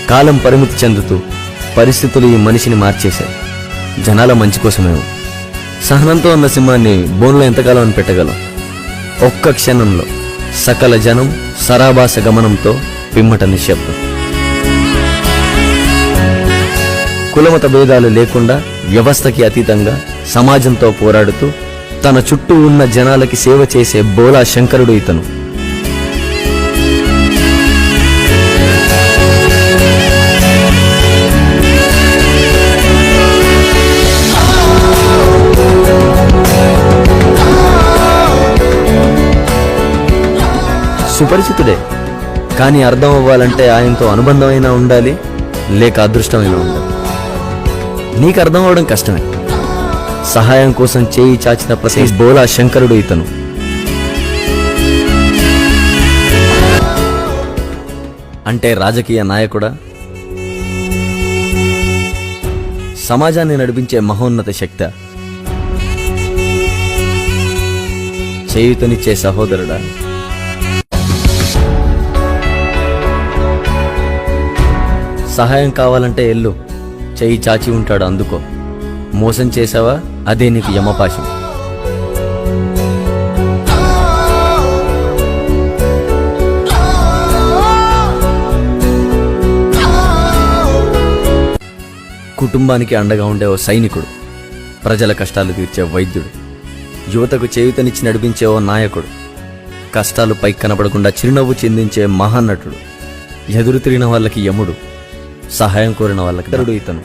కాలం పరిమితి చెందుతూ పరిస్థితులు ఈ మనిషిని మార్చేశాయి. జనాల మంచి కోసమేమో. సహనంతో ఉన్న సింహాన్ని బోన్లో ఎంతకాలం అని పెట్టగలం? ఒక్క క్షణంలో సకల జనం సరాభాస గమనంతో పిమ్మట నిశ్శబ్దం. కులమత భేదాలు లేకుండా వ్యవస్థకి అతీతంగా సమాజంతో పోరాడుతూ తన చుట్టూ ఉన్న జనాలకి సేవ చేసే బోలా శంకరుడు ఇతను. సుపరిచితుడే, కానీ అర్థం అవ్వాలంటే ఆయనతో అనుబంధమైనా ఉండాలి, లేక అదృష్టమైనా ఉండాలి. నీకు అర్థం అవడం కష్టమే. సహాయం కోసం చేయి చాచిన ప్రతి బోలా శంకరుడు ఇతను. అంటే రాజకీయ నాయకుడా, సమాజాన్ని నడిపించే మహోన్నత శక్తి, చేయుతనిచ్చే సహోదరుడా? సహాయం కావాలంటే ఎల్లు, చెయ్యి చాచి ఉంటాడు అందుకో. మోసం చేసావా, అదే నీకు యమపాశం. కుటుంబానికి అండగా ఉండే ఓ సైనికుడు, ప్రజల కష్టాలు తీర్చే వైద్యుడు, యువతకు చేయుతనిచ్చి నడిపించే ఓ నాయకుడు, కష్టాలు పైకి కనపడకుండా చిరునవ్వు చిందించే మహానటుడు, ఎదురు తిరిగిన వాళ్ళకి యముడు, సహాయం కోరిన వాళ్ళకి ఇతను.